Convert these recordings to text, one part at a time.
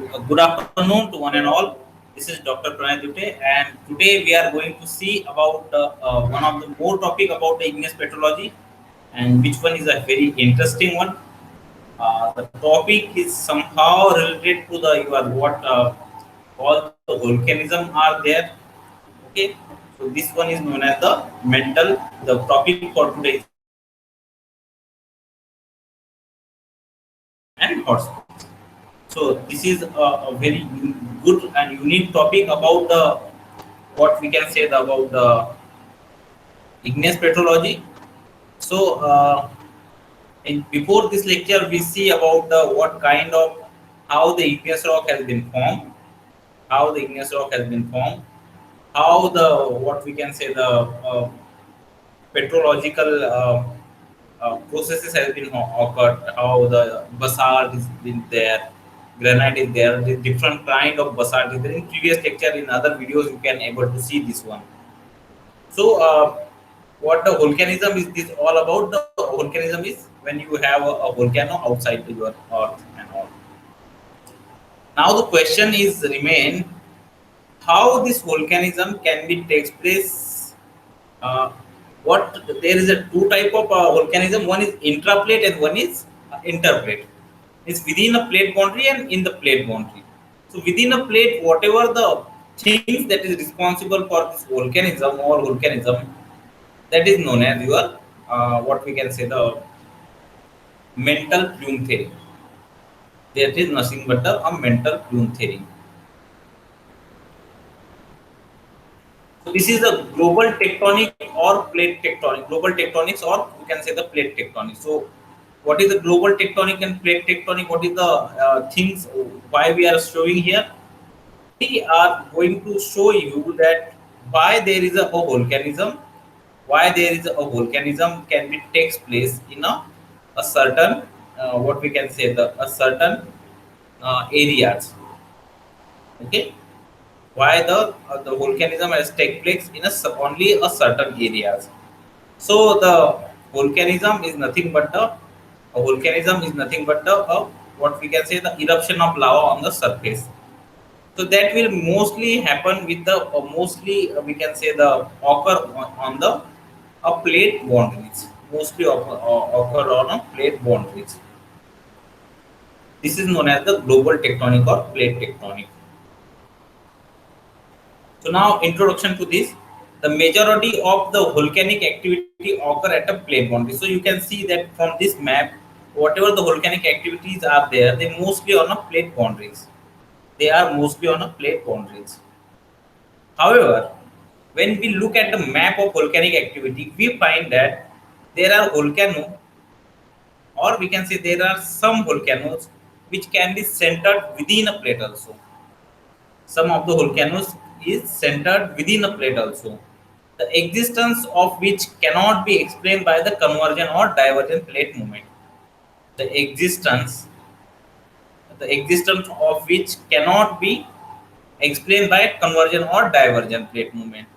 Good afternoon to one and all. This is Dr. Pranay Dute, and today we are going to see about one of the more topic about the igneous petrology, and which one is a very interesting one. The topic is somehow related to the what all the volcanism are there. Okay, so this one is known as the mental. The topic for today is and hotspots. So this is a very good and unique topic about the what we can say about the igneous petrology. So before this lecture, we see about the what kind of how the igneous rock has been formed, how the igneous rock has been formed, how the what we can say the petrological processes has been occurred, how the basalt is been there, granite is there, the different kind of basalt is there. In previous lecture, in other videos, you can able to see this one. So, what the volcanism is this all about? The volcanism is when you have a volcano outside your earth and all. Now the question is remain how this volcanism can be takes place. Uh, what there is a two type of volcanism. One is intraplate and one is interplate. It's within a plate boundary and in the plate boundary. So within a plate, whatever the things that is responsible for this volcanism or volcanism, that is known as your what we can say the mental plume theory. That is nothing but a mental plume theory. So this is a global tectonic or plate tectonic, global tectonics, or you can say the plate tectonic. So what is the global tectonic and plate tectonic? What is the things why we are showing here? We are going to show you that why there is a volcanism, why there is a volcanism can be takes place in a certain what we can say the a certain areas. Okay, why the volcanism has take place in only a certain areas. So the volcanism is nothing but a volcanism is nothing but what we can say the eruption of lava on the surface. So that will mostly happen with the mostly we can say the occur on the plate boundaries. Mostly occur on a plate boundaries. This is known as the global tectonic or plate tectonic. So now introduction to this. The majority of the volcanic activity occur at a plate boundary. So you can see that from this map, whatever the volcanic activities are there, they mostly on a plate boundaries. They are mostly on a plate boundaries. However, when we look at the map of volcanic activity, we find that there are volcanoes, or we can say there are some volcanoes which can be centered within a plate also. Some of the volcanoes is centered within a plate also. The existence of which cannot be explained by the convergent or divergent plate movement. The existence, the existence of which cannot be explained by convergent or divergent plate movement.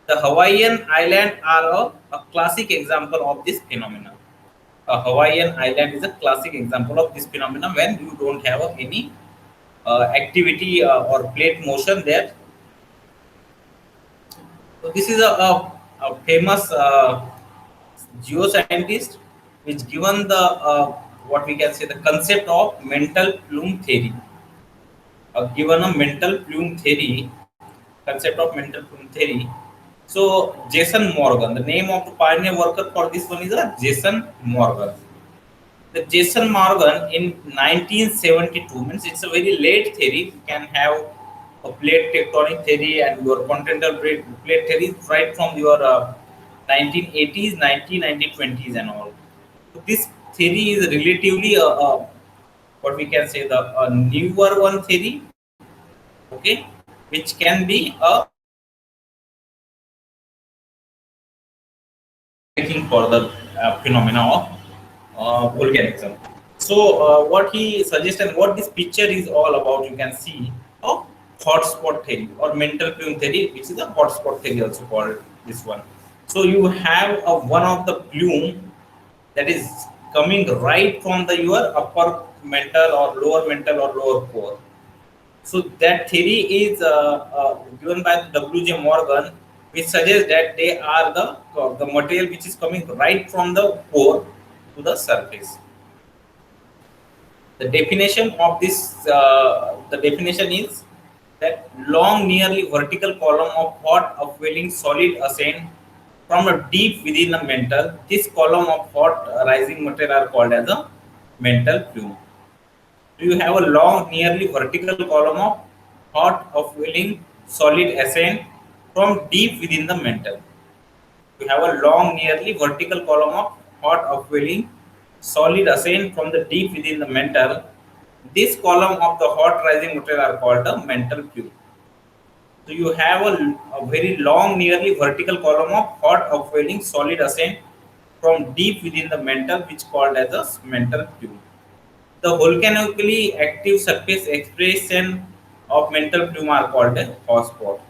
The Hawaiian Island are a classic example of this phenomenon. A Hawaiian Island is a classic example of this phenomenon when you don't have any activity or plate motion there. So this is a famous geoscientist which given the what we can say the concept of mental plume theory. Given a mental plume theory, concept of mental plume theory. So Jason Morgan, the name of the pioneer worker for this one is Jason Morgan. The Jason Morgan in 1972 means it's a very late theory. You can have a plate tectonic theory and your continental plate theory right from your 1980s, 1920s and all. So this theory is relatively what we can say the newer one theory, okay, which can be a taking for the phenomena of volcanism. So what he suggests and what this picture is all about, you can see a hotspot theory or mental plume theory, which is a hotspot theory also called this one. So you have a one of the plume that is coming right from the your upper mental or lower core. So that theory is given by W.J. Morgan, which suggests that they are the material which is coming right from the core to the surface. The definition of this, the definition is that long, nearly vertical column of hot upwelling solid ascent from a deep within the mantle. This column of hot rising material are called as a mantle plume. So you have a long, nearly vertical column of hot upwelling solid ascent from deep within the mantle. You have a long, nearly vertical column of hot upwelling solid ascent from the deep within the mantle. This column of the hot rising material are called the mantle plume. So you have a very long, nearly vertical column of hot upwelling solid ascent from deep within the mantle, which called as a mantle plume. The volcanically active surface expression of mantle plume are called a hotspot.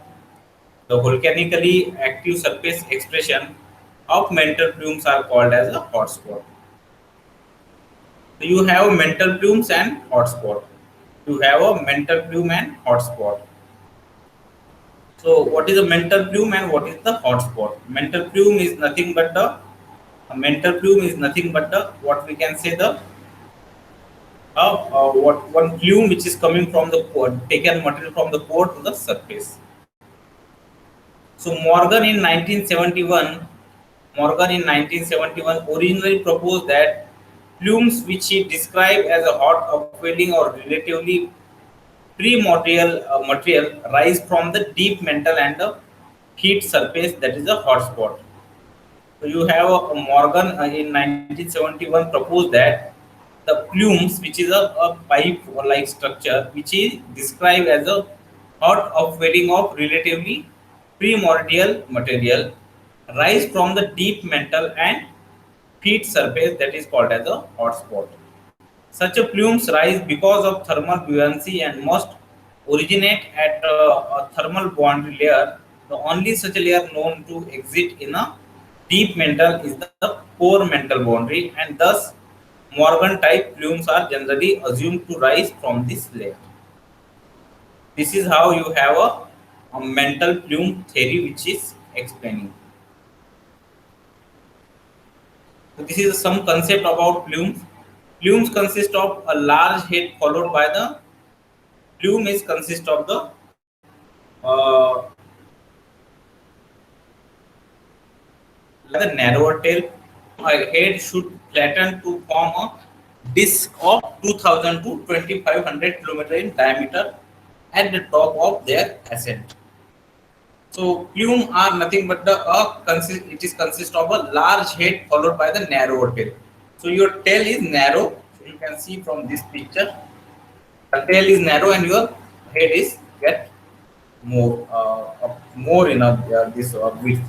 The volcanically active surface expression of mantle plumes are called as a hotspot. So you have mantle plumes and hotspot. You have a mantle plume and hotspot. So what is a mantle plume and what is the hotspot? Mantle plume is nothing but the a mantle plume is nothing but the what we can say the what one plume which is coming from the core, taken material from the core to the surface. So Morgan in 1971 originally proposed that plumes which he described as a hot upwelling or relatively primordial material rise from the deep mantle and the heat surface, that is a hotspot. So you have a Morgan in 1971 proposed that the plumes, which is a pipe or like structure, which is described as a hot upwelling of relatively primordial material, rise from the deep mantle and heat surface, that is called as a hotspot. Such a plumes rise because of thermal buoyancy and must originate at a thermal boundary layer. The only such a layer known to exist in a deep mantle is the core mantle boundary, and thus Morgan type plumes are generally assumed to rise from this layer. This is how you have a mantle plume theory which is explaining. So this is some concept about plumes. Plumes consist of a large head followed by the plume is consist of uh, the narrower tail. A head should flatten to form a disc of 2000 to 2500 km in diameter at the top of their ascent. So plume are nothing but it is consist of a large head followed by the narrower tail. So your tail is narrow. So you can see from this picture, the tail is narrow and your head is get more in this width.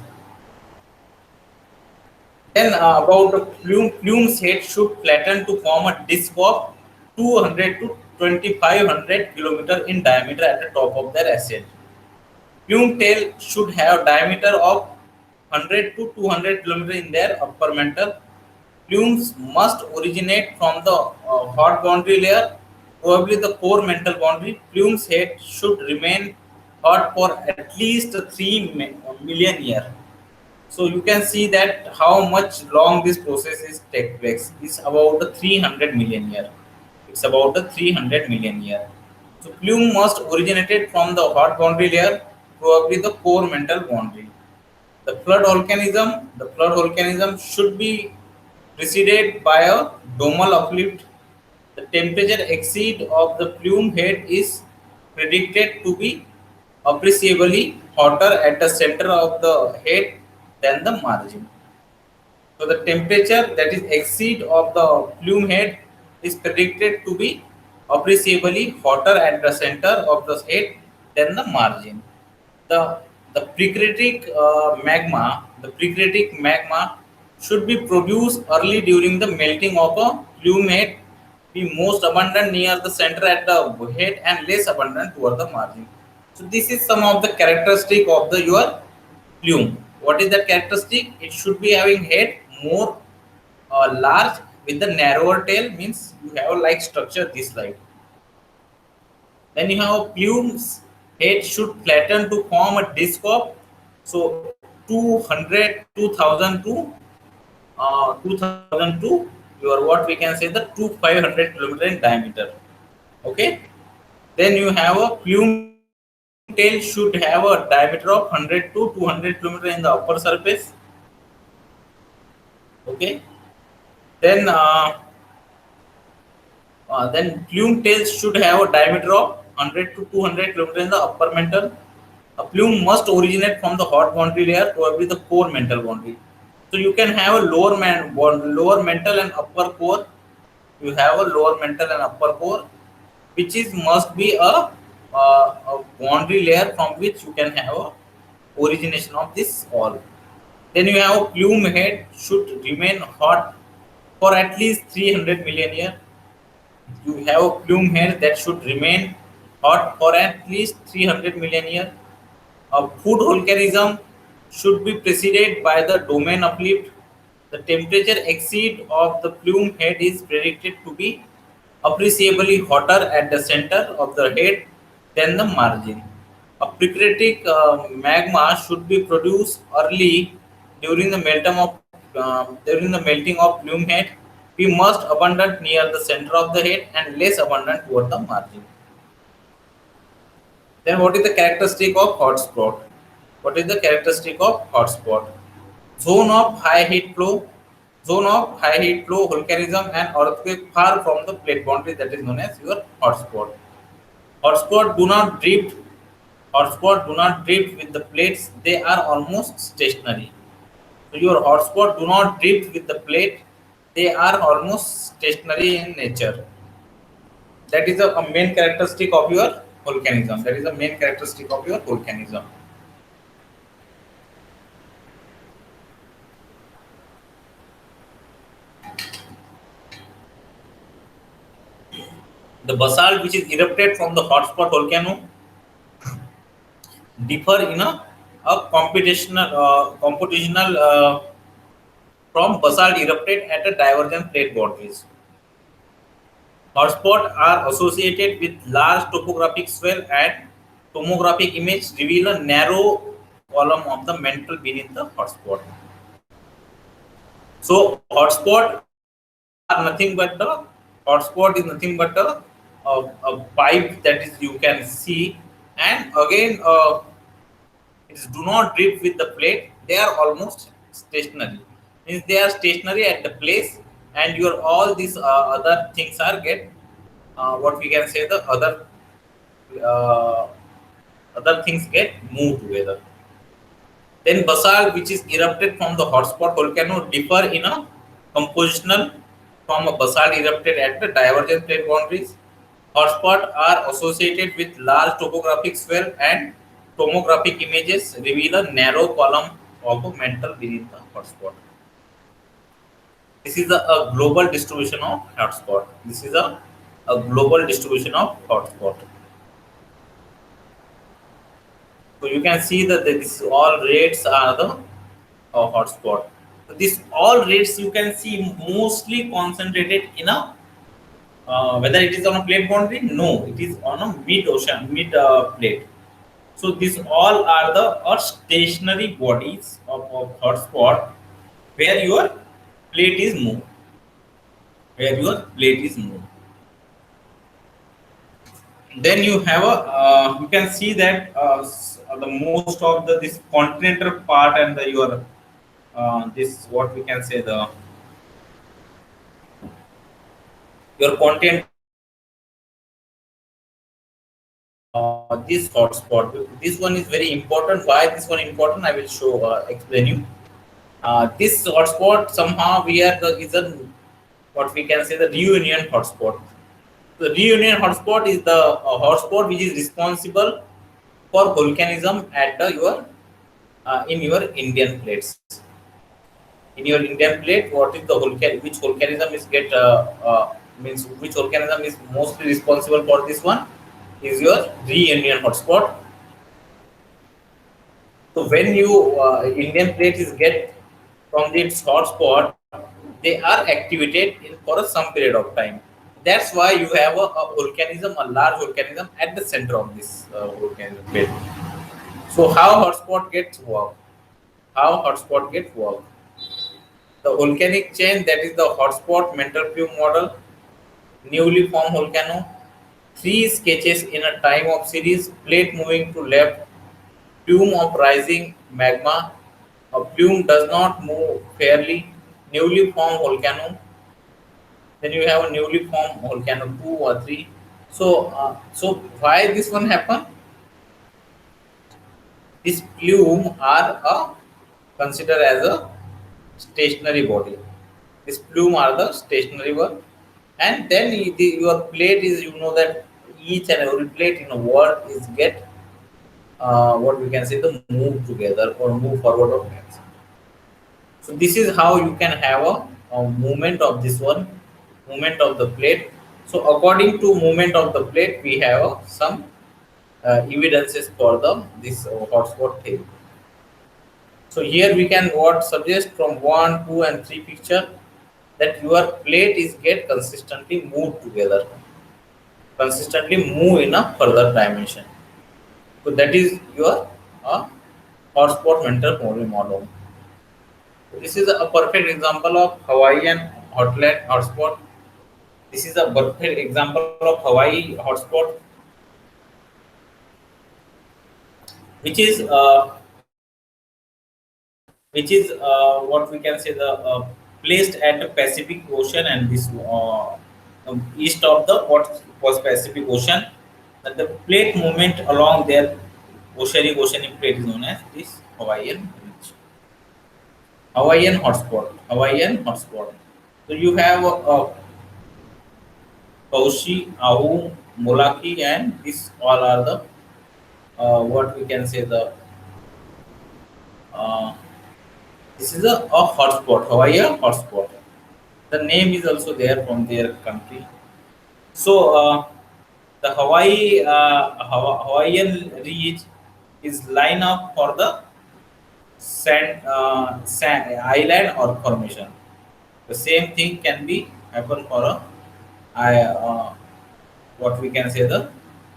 Then about the plume's head should flatten to form a disc of 200 to 2500 km in diameter at the top of their ascent. Plume tail should have diameter of 100 to 200 km in their upper mantle. Plumes must originate from the hot boundary layer, probably the core mantle boundary. Plume's head should remain hot for at least 3 million years. So you can see that how much long this process is take place. It's about the 300 million year. It's about the 300 million year. So plume must originated from the hot boundary layer, probably the core mantle boundary. The flood volcanism should be preceded by a domal uplift. The temperature exceed of the plume head is predicted to be appreciably hotter at the center of the head than the margin. So the temperature that is exceed of the plume head is predicted to be appreciably hotter at the center of the head than the margin. The the precreatic magma should be produced early during the melting of a plume head, be most abundant near the center at the head and less abundant toward the margin. So this is some of the characteristic of the your plume. What is that characteristic? It should be having head more large with the narrower tail, means you have like structure this like. Then you have plumes head should flatten to form a disc of so 2000 to 2000 to your what we can say the to 500 kilometer in diameter. Okay. Then you have a plume tail should have a diameter of 100 to 200 kilometer in the upper surface. Okay. Then then plume tails should have a diameter of 100 to 200 km in the upper mantle. A plume must originate from the hot boundary layer, probably the core mantle boundary. So you can have a lower mantle and upper core. You have a lower mantle and upper core, which is must be a boundary layer from which you can have a origination of this all. Then you have a plume head should remain hot for at least 300 million years. You have a plume head that should remain hot for at least 300 million years. A food volcanism should be preceded by the domain uplift. The temperature exceed of the plume head is predicted to be appreciably hotter at the center of the head than the margin. A precratic magma should be produced early during the during the melting of plume head. Be most abundant near the center of the head and less abundant toward the margin. Then what is the characteristic of hotspot? What is the characteristic of hotspot? Zone of high heat flow, zone of high heat flow, volcanism and earthquake far from the plate boundary, that is known as your hotspot. Hotspot do not drift. Hotspot do not drift with the plates. They are almost stationary. So your hotspot do not drift with the plate. They are almost stationary in nature. That is a main characteristic of your volcanism. That is the main characteristic of your volcanism. The basalt which is erupted from the hotspot volcano differ in a computational from basalt erupted at a divergent plate boundaries. Hotspots are associated with large topographic swell and tomographic image reveal a narrow column of the mantle beneath the hotspot. So hotspot are nothing but the hotspot is nothing but a pipe that is you can see, and again it do not drift with the plate. They are almost stationary. Means they are stationary at the place, and your all these other things are get what we can say the uh, other things get moved together. Then basalt, which is erupted from the hotspot volcano, differ in a compositional from a basalt erupted at the divergent plate boundaries. Hotspots are associated with large topographic swell and tomographic images reveal a narrow column of a mantle beneath the hotspot. This is a global distribution of hotspot. This is a global distribution of hotspot. So you can see that this all rates are the hotspot. This all rates you can see mostly concentrated in a whether it is on a plate boundary. No, it is on a mid ocean, mid plate. So these all are the stationary bodies of hotspot where your plate is moved. Where your plate is moved. Then you have a you can see that the most of the this continental part and the your this what we can say the your content this hotspot. This one is very important. Why this one important? I will show explain you. This hotspot somehow we are the is a what we can say the reunion hotspot. The reunion hotspot is the hotspot which is responsible for volcanism at the your in your Indian plates. In your Indian plate, what is the which volcanism is get means which volcanism is mostly responsible for this one is your reunion hotspot. So when you Indian plate is get from its hotspot, they are activated in for some period of time. That's why you have a volcanism, a large volcanism at the center of this volcanism plate. So how hotspot gets work? How hotspot get work? The volcanic chain, that is the hotspot mental plume model, newly formed volcano, three sketches in a time of series, plate moving to left, plume of rising magma, a plume does not move fairly, newly formed volcano, then you have a newly formed volcano 2 or 3. So why this one happen? This plume are considered as a stationary body. This plume are the stationary one, and then your plate is, you know that each and every plate in a world is get what we can say, the move together or move forward or back. So this is how you can have a movement of this one, movement of the plate. So according to movement of the plate, we have some evidences for the this hotspot theory. So here we can what suggest from 1, 2, and 3 picture that your plate is get consistently moved together, consistently move in a further dimension. So that is your hotspot mental model. So this is a perfect example of Hawaiian hotlet hotspot. This is a perfect example of Hawaii hotspot, which is what we can say, the placed at the Pacific Ocean, and this east of the what was Pacific Ocean. That the plate movement along their oceanic plate is known as this Hawaiian ridge. Hawaiian hotspot. So you have Kaushi, Ahu, Molaki, and these all are the what we can say, the uh, this is a hotspot, Hawaii hotspot. The name is also there from their country. So the Hawaiian ridge is line up for the sand island or formation. The same thing can be happen for a what we can say, the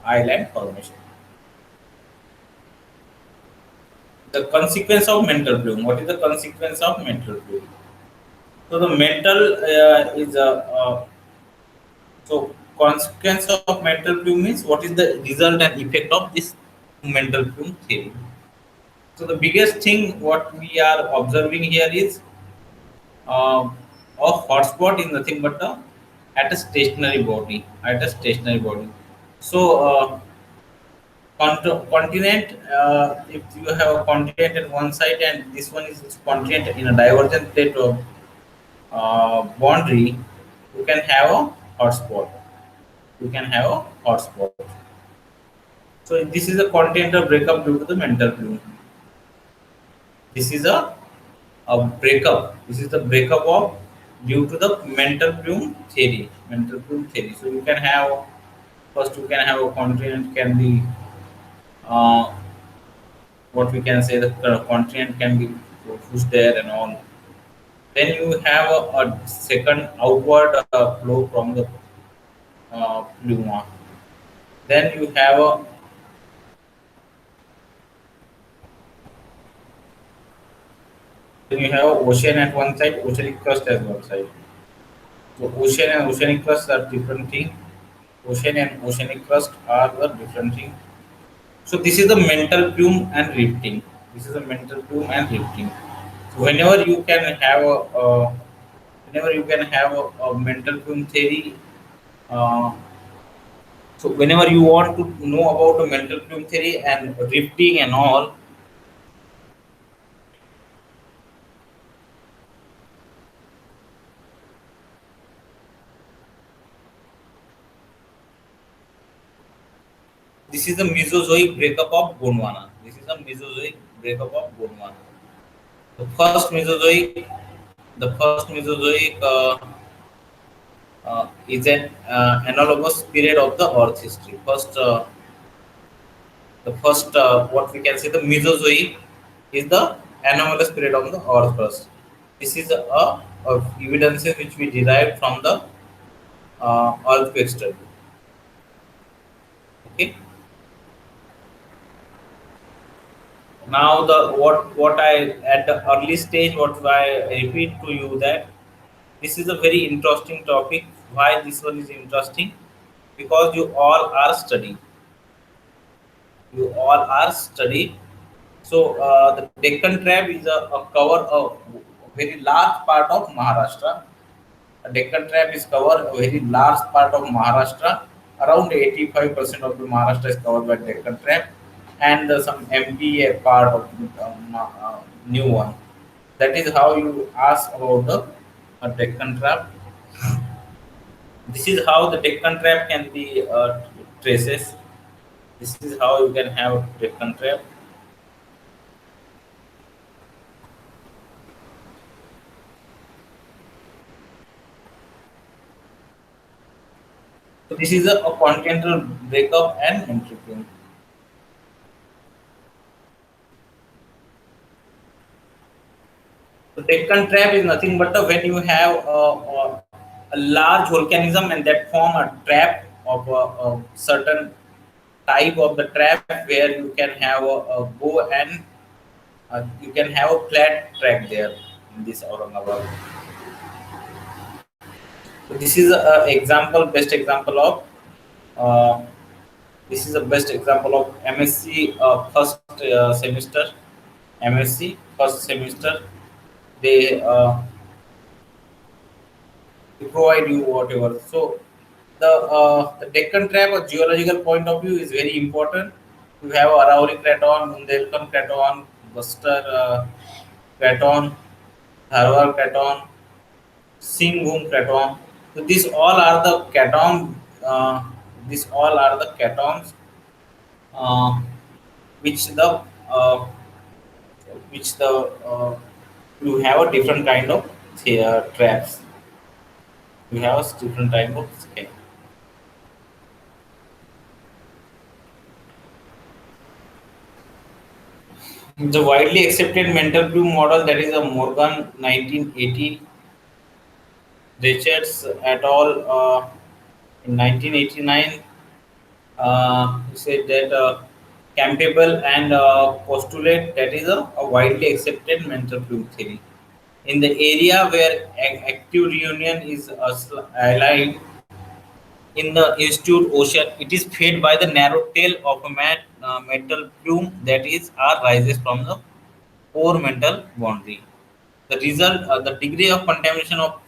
island formation. The consequence of mental plume. What is the consequence of mental plume? So the mental is a so consequence of mental plume means what is the result and effect of this mental plume theory. So the biggest thing what we are observing here is a hotspot is nothing but at a stationary body, So continent, if you have a continent at one side and this one is continent in a divergent plate of boundary, you can have a hotspot. So this is a continental breakup due to the mental plume. This is a breakup. This is the breakup of due to the mental plume theory. So you can have, first you can have a continent can be uh, what we can say, the continent can be pushed there and all. Then you have a second outward flow from the plume. Then you have a ocean at one side, oceanic crust at one side. So ocean and oceanic crust are different thing. Ocean and oceanic crust are the different thing. So this is the mental plume and rifting. So whenever you can have a mental plume theory, uh, so whenever you want to know about the mental plume theory and rifting and all, this is the Mesozoic breakup of Gondwana. The first Mesozoic, is an analogous period of the Earth history. The first what we can say, the Mesozoic is the anomalous period of the Earth first. This is a of evidences which we derived from the earthquake study. Okay. Now the what I at the early stage what I repeat to you that this is a very interesting topic. Why this one is interesting? Because you all are studying. You all are studying. So the Deccan Trap is a cover of very large part of Maharashtra. A Deccan Trap is cover a very large part of Maharashtra. Around 85% of the Maharashtra is covered by Deccan Trap, and some MP a part of new one. That is how you ask about the Deccan Trap. This is how the Deccan Trap can be traces. This is how you can have Deccan Trap. So this is a continental breakup and entropy. So Deccan Trap is nothing but when you have a large volcanism and that form a trap of a certain type of the trap where you can have a go and you can have a flat track there in this Aurangabad. So this is a example, best example of uh, this is the best example of MSc first semester. MSc first semester they provide you whatever. So the Deccan Trap, a geological point of view, is very important. You have Aravalli Craton, Bundelkhand Craton, Buster Craton, Dharwar Craton, Singhbhum Craton. So these all are the craton. These all are the catons uh, which the uh, which the you have a different kind of traps. You have a different type of scale. The widely accepted mental blue model, that is a Morgan 1980, Richards et al. In 1989 said that Campbell and postulate that is a widely accepted mental blue theory. In the area where active reunion is aligned in the institute ocean, it is fed by the narrow tail of a metal plume that is rises from the core mental boundary. The result, the degree of contamination of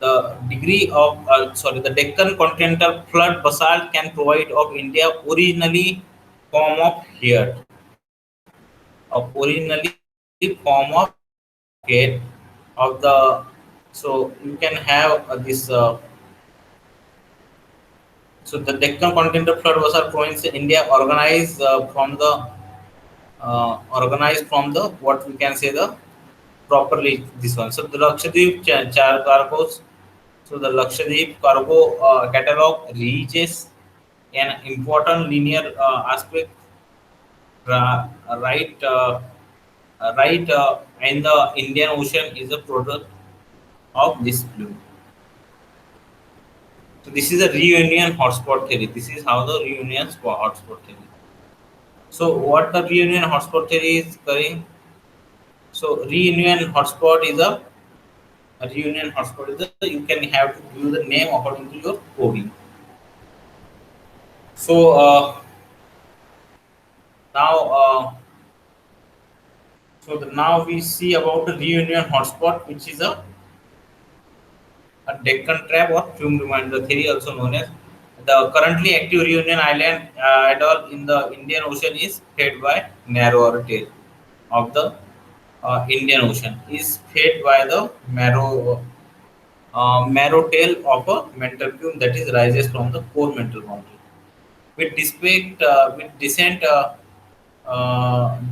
the degree of the Deccan continental flood basalt can provide of India originally form of here, of originally form of gate of the. So you can have this. So the Deccan continental flood basalt province in India organized from the what we can say the properly this one. So the Lakshadweep char cargoes. So the Lakshadweep cargo catalog reaches an important linear aspect right in the Indian Ocean is a product of this plume. So this is a reunion hotspot theory. This is how the reunion hotspot theory. So what the reunion hotspot theory is doing? So reunion hotspot is a reunion hotspot is you can have to use the name according to your coding. So now now we see about the reunion hotspot, which is a Deccan Trap or Fume Reminder theory, also known as the currently active reunion island atoll in the Indian Ocean is fed by narrower tail of the Indian Ocean is fed by the marrow tail of a mental plume that is rises from the core mental boundary. With descent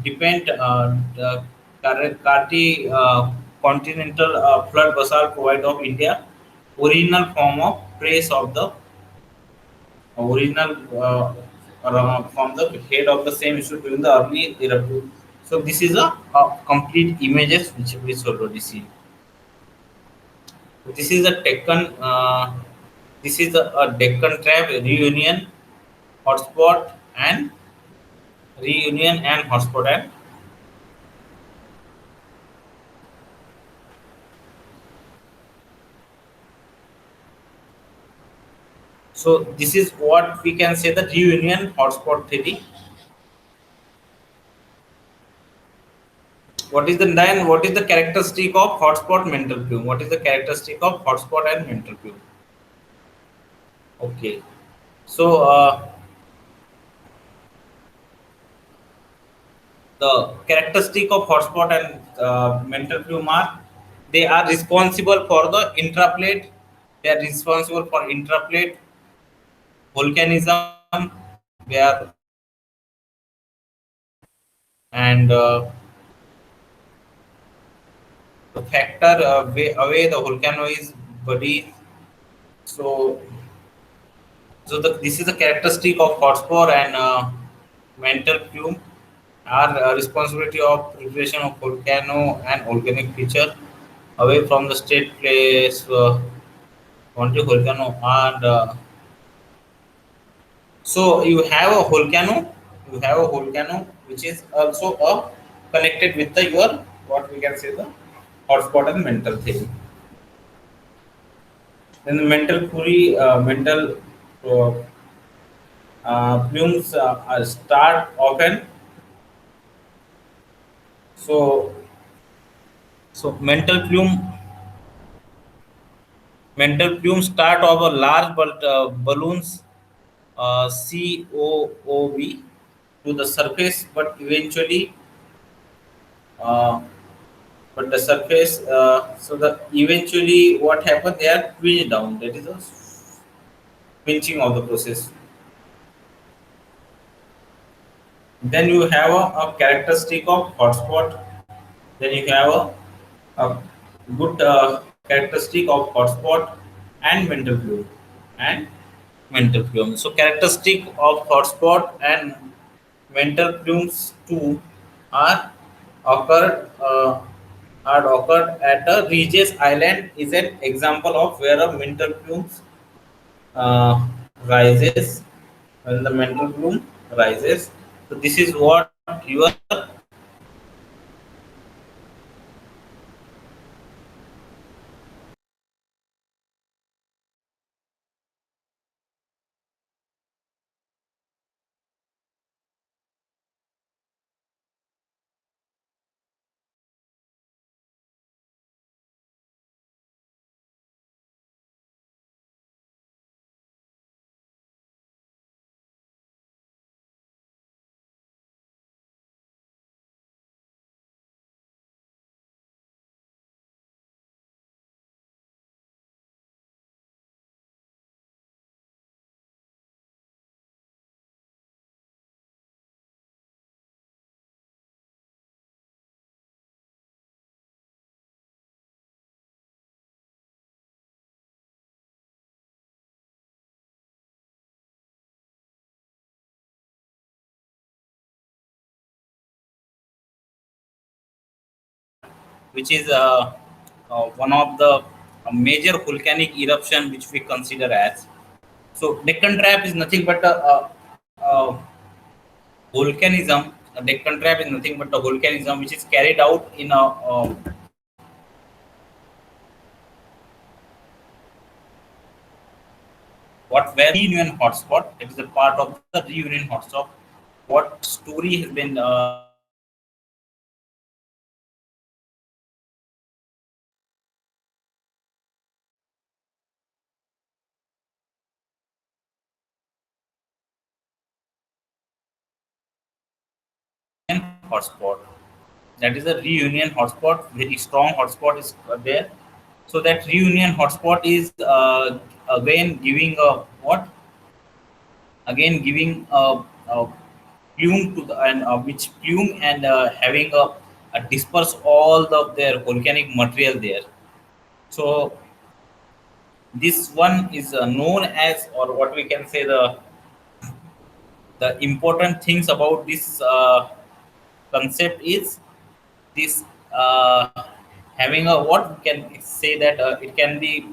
depend the Karti continental flood basalt provide of India original form of trace of the original from the head of the same issue during the early eruptive. So this is a complete images which we already see. This is a Deccan. This is a Deccan Trap reunion hotspot and hotspot. And so this is what we can say the reunion hotspot theory. What is the characteristic of hotspot mental plume? What is the characteristic of hotspot and mental plume? Okay. So the characteristic of hotspot and mental plume are they are responsible for the intraplate. They are responsible for intraplate volcanism. They are and the factor away the volcano is body. So this is a characteristic of hotspot and mental plume are responsibility of preparation of volcano and organic feature away from the state place onto volcano and so you have a volcano which is also connected with the your what we can say the hotspot and mental thing. Then the mental uh, plumes start often. So mental plumes start of a large but balloons COOV to the surface, uh, but the surface. So the eventually what happened? They are pinched down. That is a pinching of the process. Then you have a characteristic of hotspot. Then you have a good characteristic of hotspot and mental plume and mental plume. So characteristic of hotspot and mental plumes too are occurred at a Regis Island is an example of where a mental plumes uh, rises when the mental plume rises. So this is what your which is one of the major volcanic eruption which we consider as. So Deccan Trap is nothing but a volcanism. A Deccan Trap is nothing but a volcanism which is carried out in a what where reunion hotspot. It is a part of the reunion hotspot. What story has been hotspot? That is a reunion hotspot. Very strong hotspot is there. So that reunion hotspot is again giving a what? Again giving a plume to the and which plume and having a disperse all the their volcanic material there. So this one is known as or what we can say the important things about this concept is this. having a what we can say that it can be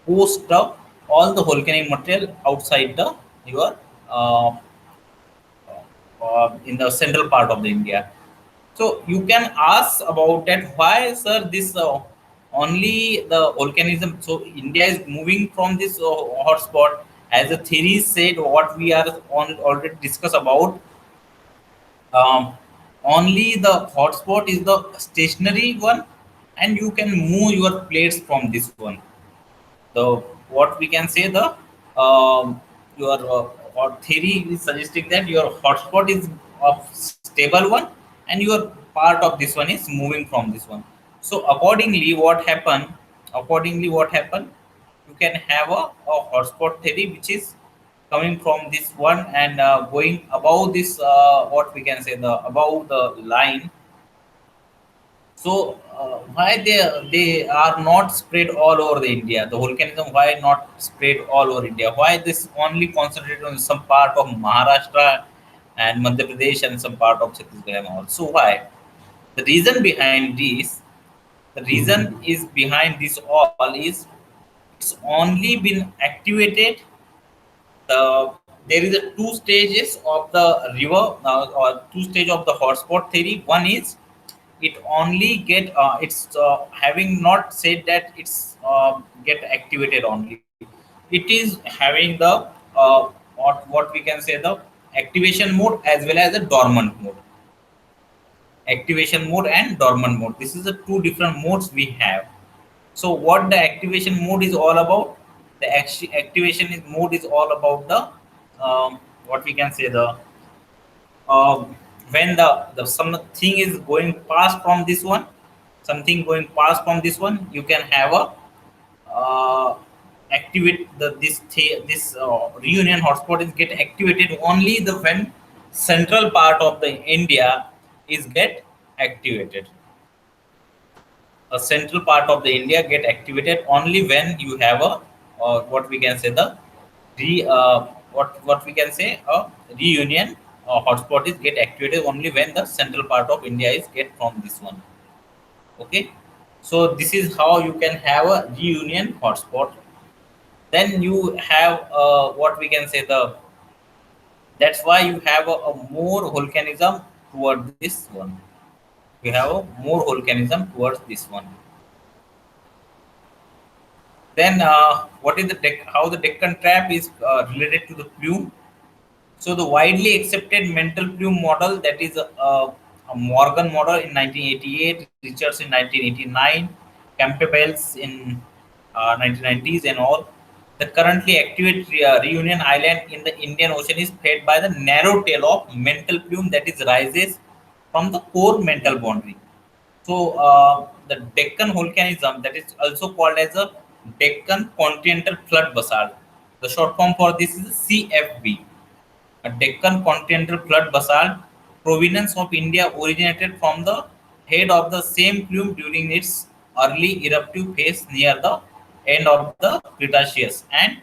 post the all the volcanic material outside the your uh, in the central part of the India. So you can ask about that why, sir, this only the volcanism. So India is moving from this hotspot, as the theory said. What we are on already discussed about, um, only the hotspot is the stationary one, and you can move your plates from this one. The what we can say, the your or theory is suggesting that your hotspot is a stable one, and your part of this one is moving from this one. So accordingly what happened, you can have a hotspot theory which is coming from this one and going above this what we can say, the above the line. So why they are not spread all over the India? The volcanism why not spread all over India? Why this only concentrated on some part of Maharashtra and Madhya Pradesh and some part of Chhattisgarh and all? So why? The reason behind this, the reason is behind this all is it's only been activated. There is a two stages of the river or two stage of the hotspot theory. One is it only get it's having not said that it's get activated only. It is having the what we can say, the activation mode as well as the dormant mode. Activation mode and dormant mode, this is the two different modes we have. So what the activation mode is all about, the activation is mode is all about the what we can say, the when the something is going past from this one, something going past from this one, you can have a activate this reunion hotspot is get activated only the when central part of the India is get activated. A central part of the India get activated only when you have a what we can say, the what we can say, a reunion hotspot is get activated only when the central part of India is get from this one. Okay, so this is how you can have a reunion hotspot. Then you have what we can say, the that's why you have a more volcanism toward this one. You have a more volcanism towards this one. Then, what is the how the Deccan trap is related to the plume? So, the widely accepted mental plume model, that is a Morgan model in 1988, Richards in 1989, Campbell's in 1990s, and all. The currently active Reunion Island in the Indian Ocean is fed by the narrow tail of mental plume that is rises from the core mental boundary. So the Deccan volcanism, that is also called as a Deccan Continental Flood Basalt. The short form for this is CFB. A Deccan Continental Flood Basalt, provenance of India, originated from the head of the same plume during its early eruptive phase near the end of the Cretaceous, and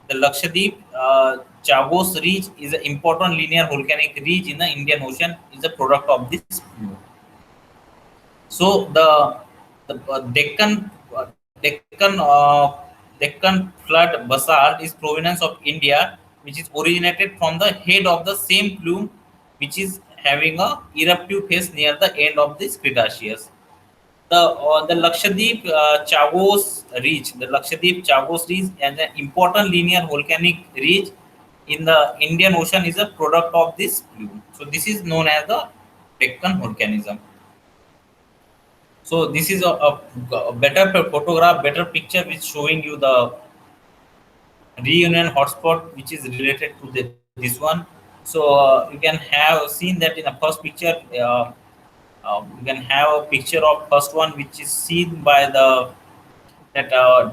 the Lakshadweep Chagos Ridge is an important linear volcanic ridge in the Indian Ocean, is a product of this plume. So the Deccan flood basalt is provenance of India, which is originated from the head of the same plume, which is having a eruptive phase near the end of this Cretaceous. The Lakshadweep Chagos Ridge, and an important linear volcanic ridge in the Indian Ocean, is a product of this plume. So this is known as the Deccan volcanism. So this is a better photograph, better picture, which showing you the reunion hotspot, which is related to this one. So you can have seen that in the first picture. You can have a picture of first one, which is seen by the that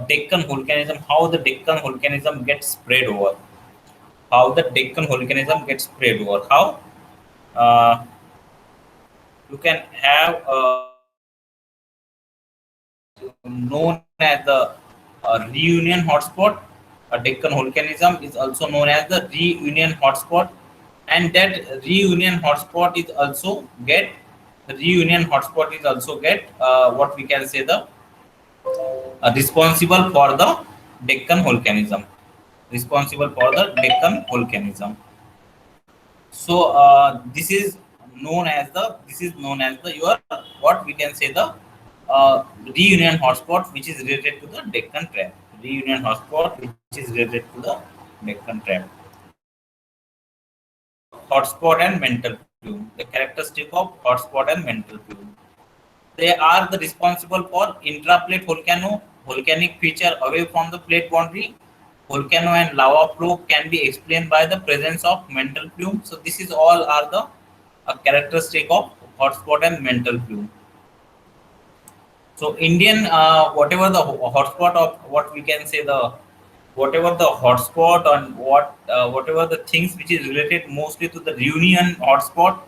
Deccan volcanism, how the Deccan volcanism gets spread over, how the Deccan volcanism gets spread over, how uh, you can have known as the reunion hotspot. Deccan volcanism is also known as the reunion hotspot, and that reunion hotspot is also get what we can say, the responsible for the Deccan volcanism. Responsible for the Deccan volcanism. So this is known as the your what we can say the reunion hotspot, which is related to the Deccan trap. Reunion hotspot, which is related to the Deccan trap. Characteristic of hotspot and mantle plume. The characteristic of hotspot and mantle plume. They are the responsible for intraplate volcanic feature away from the plate boundary. Volcano and lava flow can be explained by the presence of mantle plume. So this is all are the characteristic of hotspot and mantle plume. So Indian, whatever the hotspot of what we can say the whatever the hotspot and whatever the things which is related mostly to the reunion hotspot,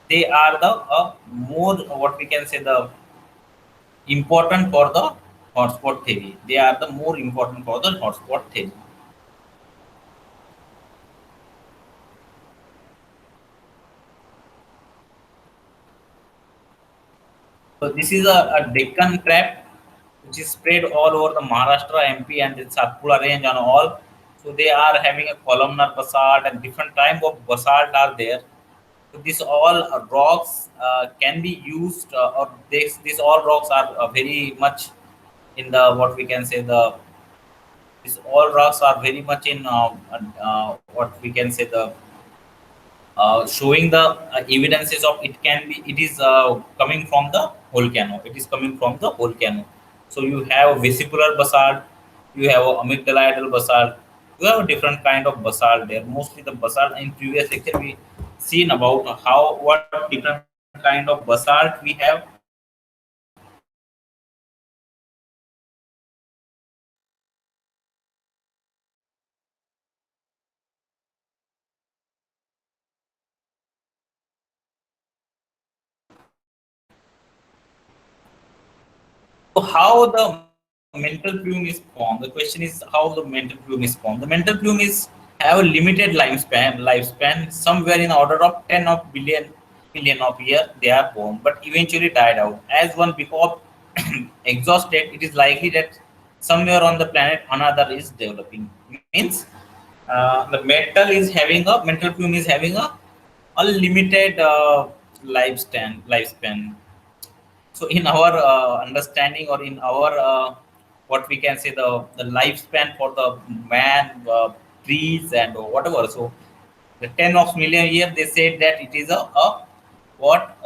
they are the more what we can say the important for the hotspot theory. They are the more important for the hotspot theory. So this is a Deccan crab which is spread all over the Maharashtra, MP, and the Satpura range and all. So they are having a columnar basalt and different type of basalt are there. So these all rocks can be used, or these all rocks are very much in the what we can say the these all rocks are very much in what we can say the showing the evidences of it is coming from the volcano. It is coming from the volcano. So you have a vesicular basalt, you have a amygdaloidal basalt, you have a different kind of basalt there. Mostly the basalt in previous lecture we seen about how what different kind of basalt we have. So how the mental plume is formed? The question is how the mental plume is formed. The mental plume is have a limited lifespan somewhere in the order of 10 of billion million of year they are born, but eventually died out. As one become exhausted, it is likely that somewhere on the planet another is developing. Means the mental plume is having a unlimited lifespan. So in our understanding or in our what we can say the lifespan for the man, trees and whatever. So the 10 of million year they said that it is a what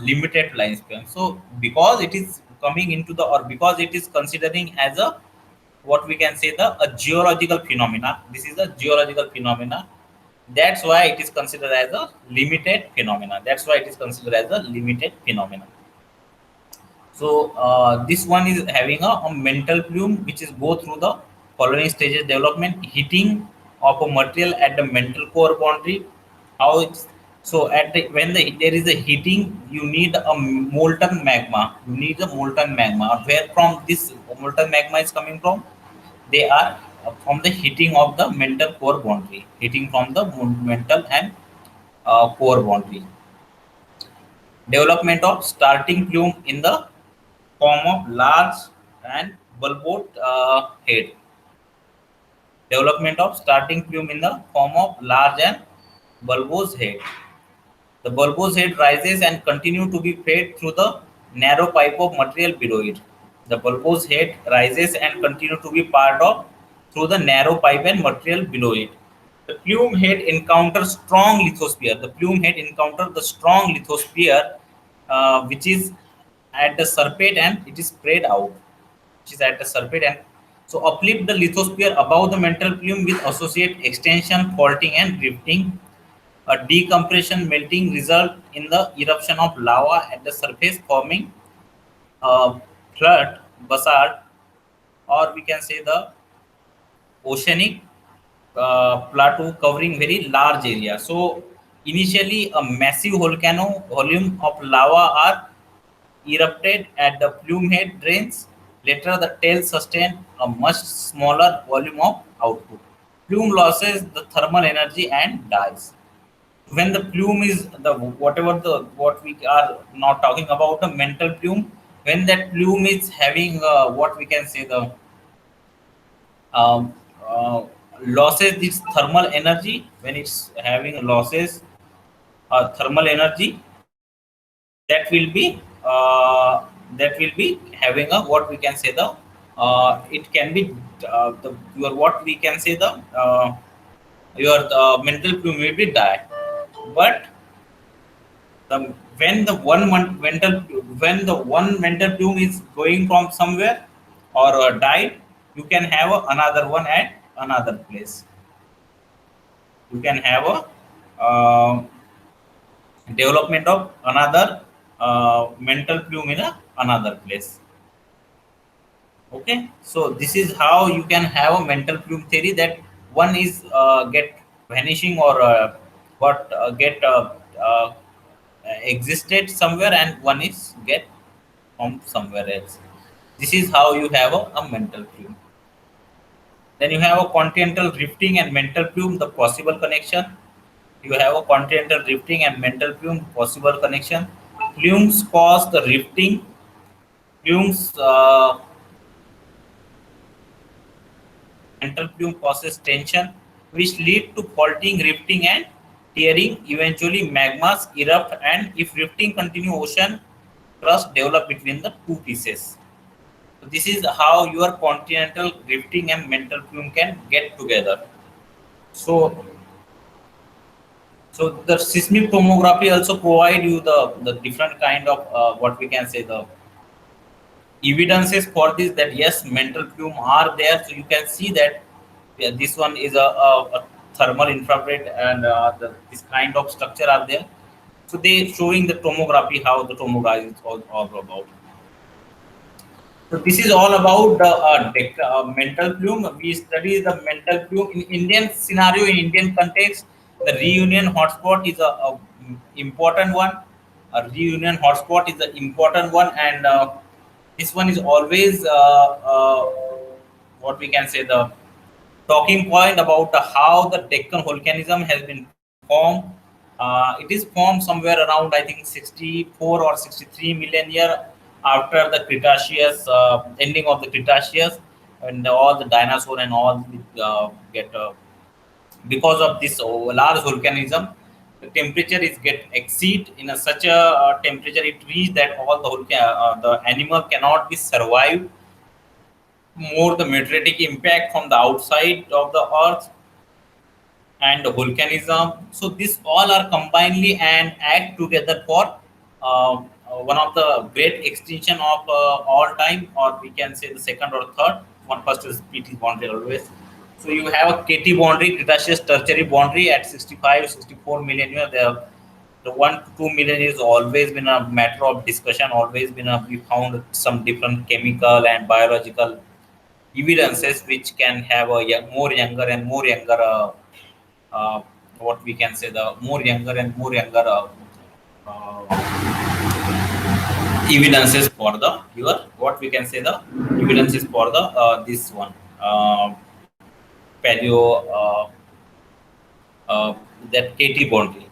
limited lifespan. So because it is coming into the or because it is considering as a what we can say the a geological phenomena. This is a geological phenomena. That's why it is considered as a limited phenomena. That's why it is considered as a limited phenomena. So this one is having a mental plume, which is go through the following stages: development, heating of a material at the mental core boundary. How it's so at when there is a heating, you need a molten magma. You need a molten magma. Where from this molten magma is coming from? They are from the heating of the mental core boundary. Heating from the mental and core boundary. Development of starting plume in the form of large and bulbous head. Development of starting plume in the form of large and bulbous head. The bulbous head rises and continue to be fed through the narrow pipe of material below it. The bulbous head rises and continue to be part of through the narrow pipe and material below it. The plume head encounters strong lithosphere. The plume head encounters the strong lithosphere, which is at the surface and it is spread out, which is at the surface and so uplift the lithosphere above the mantle plume with associate extension, faulting and drifting. A decompression melting result in the eruption of lava at the surface forming flood basalt, or we can say the oceanic plateau covering very large area. So initially a massive volcano volume of lava are erupted at the plume head drains. Later the tail sustained a much smaller volume of output. Plume loses the thermal energy and dies. When the plume is the whatever the what we are now talking about the mental plume, when that plume is having what we can say the um, uh, losses this thermal energy, when it's having losses thermal energy, that will be having a what we can say the it can be the your what we can say the your mental plume will be die. But the when the mental plume is going from somewhere or died, you can have another one at another place. You can have a development of another mental plume in another place. Okay, so this is how you can have a mental plume theory, that one is get vanishing or what get existed somewhere, and one is get from somewhere else. This is how you have a mental plume. Then you have a continental rifting and mental plume, the possible connection. You have a continental rifting and mental plume, possible connection. Plumes cause the rifting. Plumes mental plume causes tension, which lead to faulting, rifting, and tearing. Eventually, magmas erupt, and if rifting continue, ocean crust develop between the two pieces. So this is how your continental rifting and mental plume can get together. So, so the seismic tomography also provide you the different kind of what we can say the evidences for this, that yes, mental plume are there. So you can see that yeah, this one is a thermal infrared, and this kind of structure are there. So they showing the tomography, how the tomography is all about. So this is all about the mental plume. We study the mental plume in Indian scenario, in Indian context. The reunion hotspot is a important one. A reunion hotspot is an important one, and this one is always what we can say the talking point about how the Deccan volcanism has been formed. It is formed somewhere around, I think, 64 or 63 million year after the Cretaceous, ending of the Cretaceous, and all the dinosaur and all get because of this large volcanism. The temperature is get exceed in such a temperature it reach that all the animal cannot be survived more the meteoritic impact from the outside of the earth and volcanism. So these all are combinedly and act together for one of the great extinction of all time, or we can say the second or third. One first is PT boundary always. So you have a KT boundary, Cretaceous Tertiary boundary at 65, 64 million years. The 1 to 2 million is always been a matter of discussion. Always been we found some different chemical and biological evidences which can have a more younger and more younger uh, what we can say the more younger and more younger uh, evidences for the your what we can say the evidences for the this one paleo uh, that KT boundary.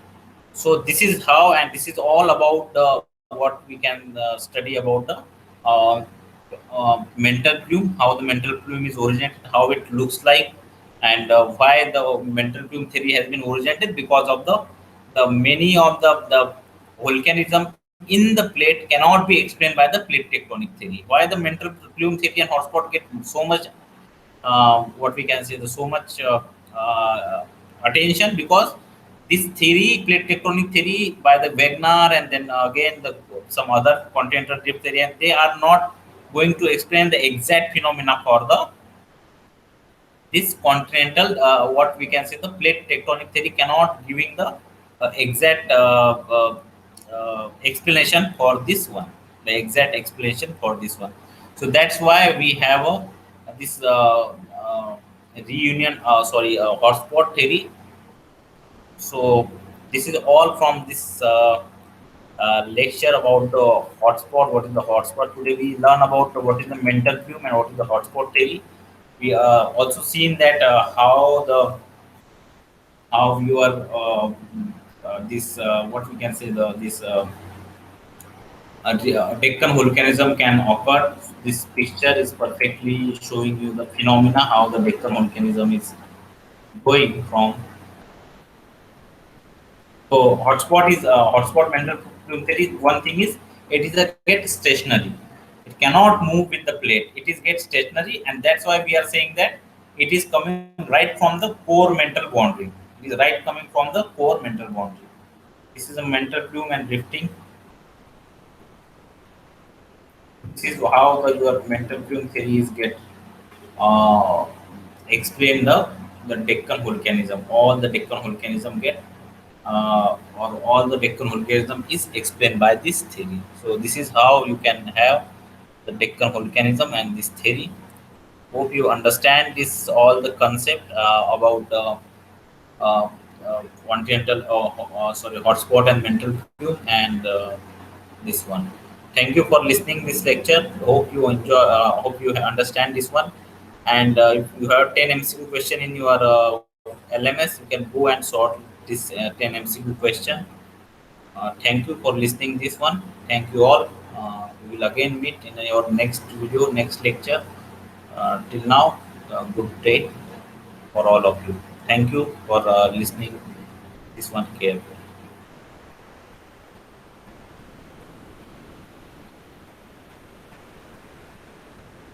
So this is how, and this is all about what we can study about the uh, mental plume, how the mental plume is originated, how it looks like, and why the mental plume theory has been originated, because of the many of the volcanism in the plate cannot be explained by the plate tectonic theory. Why the mental plume theory and hotspot get so much what we can say the so much attention, because this theory, plate tectonic theory by the Wagner, and then again some other continental drift theory, and they are not going to explain the exact phenomena for the this continental what we can say the plate tectonic theory cannot giving the exact explanation for this one, the exact explanation for this one. So that's why we have this reunion sorry hotspot theory. So this is all from this lecture about the hotspot. What is the hotspot? Today we learn about what is the mental plume and what is the hotspot theory. We also seen that how your this what we can say the this Deccan volcanism can occur. This picture is perfectly showing you the phenomena how the Deccan volcanism is going from. So hotspot mantle plume theory. One thing is it is a get stationary. It cannot move with the plate. It is get stationary, and that's why we are saying that it is coming right from the core mantle boundary. It is right coming from the core mantle boundary. This is a mantle plume and drifting. This is how your mental film theories get uh, explain the Deccan volcanism. All the Deccan volcanism get or all the Deccan volcanism is explained by this theory. So this is how you can have the Deccan volcanism and this theory. Hope you understand this all the concept about the uh, continental sorry hotspot and mental fume and this one. Thank you for listening this lecture. Hope you enjoy. Hope you understand this one. And if you have 10 MCQ question in your LMS, you can go and sort this 10 MCQ question. Thank you for listening this one. Thank you all. We will again meet in your next video, next lecture. Till now, good day for all of you. Thank you for listening this one carefully.